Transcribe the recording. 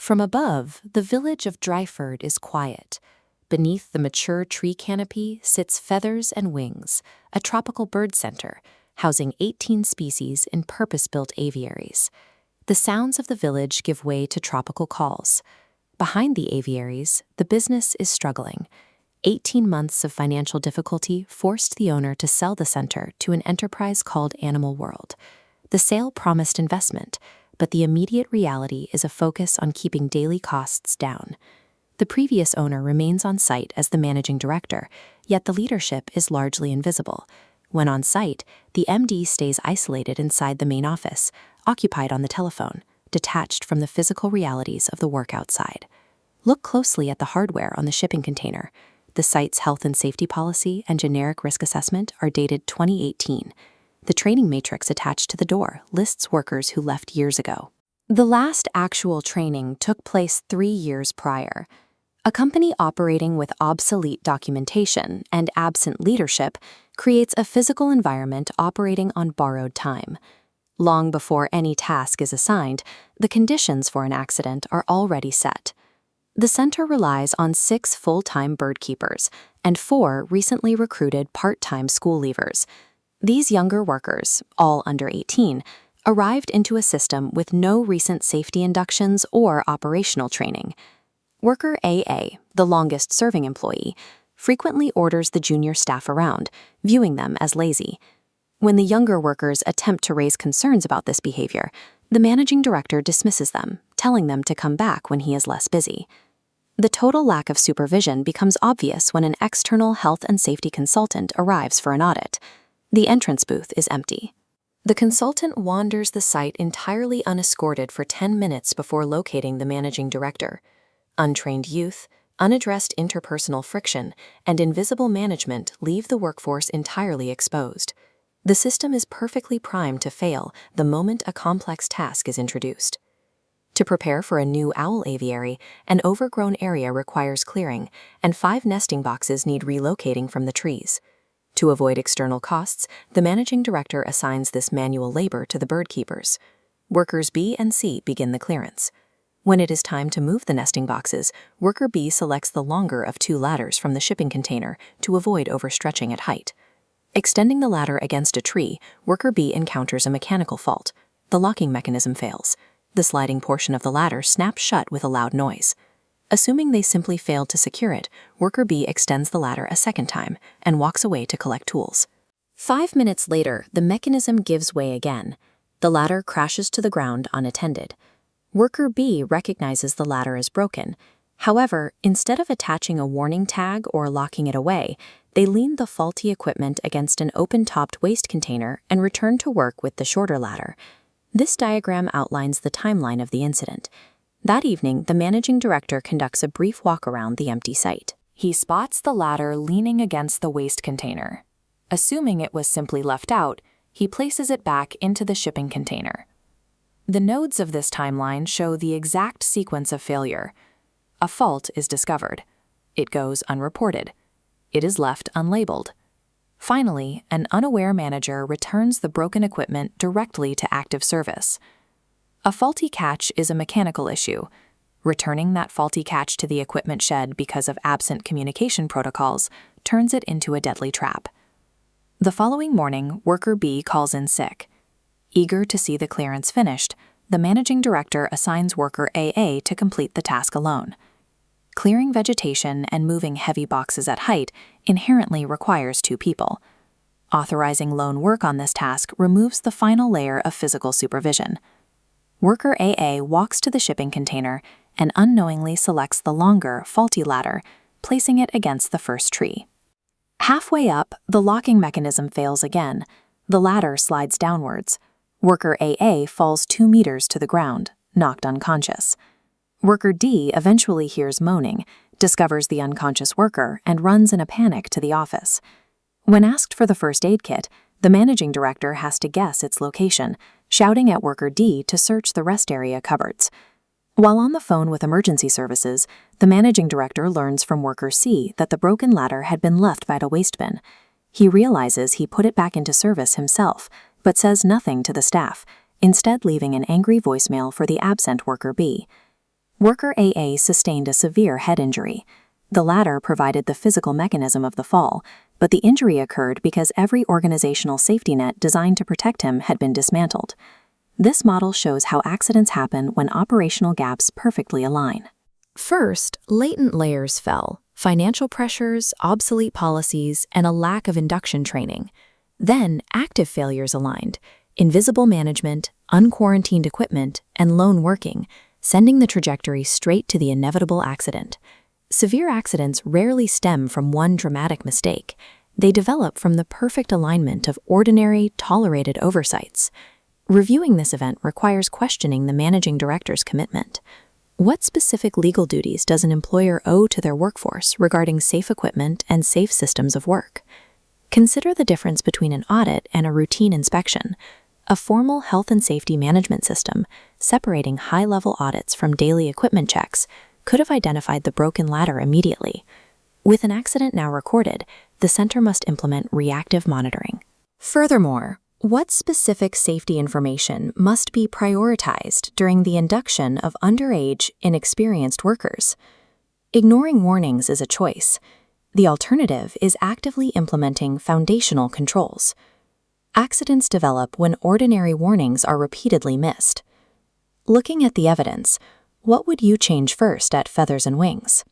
From above, the village of Dryford is quiet. Beneath the mature tree canopy sits Feathers and Wings, a tropical bird center, housing 18 species in purpose-built aviaries. The sounds of the village give way to tropical calls. Behind the aviaries, the business is struggling. 18 months of financial difficulty forced the owner to sell the center to an enterprise called Animal World. The sale promised investment, but the immediate reality is a focus on keeping daily costs down. The previous owner remains on site as the managing director, yet the leadership is largely invisible. When on site, the MD stays isolated inside the main office, occupied on the telephone, detached from the physical realities of the work outside. Look closely at the hardware on the shipping container. The site's health and safety policy and generic risk assessment are dated 2018. The training matrix attached to the door lists workers who left years ago. The last actual training took place 3 years prior. A company operating with obsolete documentation and absent leadership creates a physical environment operating on borrowed time. Long before any task is assigned, the conditions for an accident are already set. The center relies on 6 full-time bird keepers and 4 recently recruited part-time school leavers. These younger workers, all under 18, arrived into a system with no recent safety inductions or operational training. Worker AA, the longest-serving employee, frequently orders the junior staff around, viewing them as lazy. When the younger workers attempt to raise concerns about this behavior, the managing director dismisses them, telling them to come back when he is less busy. The total lack of supervision becomes obvious when an external health and safety consultant arrives for an audit. The entrance booth is empty. The consultant wanders the site entirely unescorted for 10 minutes before locating the managing director. Untrained youth, unaddressed interpersonal friction, and invisible management leave the workforce entirely exposed. The system is perfectly primed to fail the moment a complex task is introduced. To prepare for a new owl aviary, an overgrown area requires clearing, and 5 nesting boxes need relocating from the trees. To avoid external costs, the managing director assigns this manual labor to the bird keepers. Workers B and C begin the clearance. When it is time to move the nesting boxes, worker B selects the longer of 2 ladders from the shipping container to avoid overstretching at height. Extending the ladder against a tree, worker B encounters a mechanical fault. The locking mechanism fails. The sliding portion of the ladder snaps shut with a loud noise. Assuming they simply failed to secure it, worker B extends the ladder a second time and walks away to collect tools. 5 minutes later, the mechanism gives way again. The ladder crashes to the ground unattended. Worker B recognizes the ladder as broken. However, instead of attaching a warning tag or locking it away, they lean the faulty equipment against an open-topped waste container and return to work with the shorter ladder. This diagram outlines the timeline of the incident. That evening, the managing director conducts a brief walk around the empty site. He spots the ladder leaning against the waste container. Assuming it was simply left out, he places it back into the shipping container. The nodes of this timeline show the exact sequence of failure. A fault is discovered. It goes unreported. It is left unlabeled. Finally, an unaware manager returns the broken equipment directly to active service. A faulty catch is a mechanical issue. Returning that faulty catch to the equipment shed because of absent communication protocols turns it into a deadly trap. The following morning, worker B calls in sick. Eager to see the clearance finished, the managing director assigns worker AA to complete the task alone. Clearing vegetation and moving heavy boxes at height inherently requires 2 people. Authorizing lone work on this task removes the final layer of physical supervision. Worker AA walks to the shipping container and unknowingly selects the longer, faulty ladder, placing it against the first tree. Halfway up, the locking mechanism fails again. The ladder slides downwards. Worker AA falls 2 meters to the ground, knocked unconscious. Worker D eventually hears moaning, discovers the unconscious worker, and runs in a panic to the office. When asked for the first aid kit, the managing director has to guess its location, shouting at worker D to search the rest area cupboards. While on the phone with emergency services, the managing director learns from worker C that the broken ladder had been left by the waste bin. He realizes he put it back into service himself, but says nothing to the staff, instead leaving an angry voicemail for the absent worker B. Worker AA sustained a severe head injury. The latter provided the physical mechanism of the fall, but the injury occurred because every organizational safety net designed to protect him had been dismantled. This model shows how accidents happen when operational gaps perfectly align. First, latent layers fell: financial pressures, obsolete policies, and a lack of induction training. Then, active failures aligned: invisible management, unquarantined equipment, and lone working, sending the trajectory straight to the inevitable accident. Severe accidents rarely stem from one dramatic mistake. They develop from the perfect alignment of ordinary, tolerated oversights. Reviewing this event requires questioning the managing director's commitment. What specific legal duties does an employer owe to their workforce regarding safe equipment and safe systems of work? Consider the difference between an audit and a routine inspection. A formal health and safety management system, separating high-level audits from daily equipment checks, could have identified the broken ladder immediately. With an accident now recorded, the center must implement reactive monitoring. Furthermore, what specific safety information must be prioritized during the induction of underage, inexperienced workers? Ignoring warnings is a choice. The alternative is actively implementing foundational controls. Accidents develop when ordinary warnings are repeatedly missed. Looking at the evidence, what would you change first at Feathers and Wings?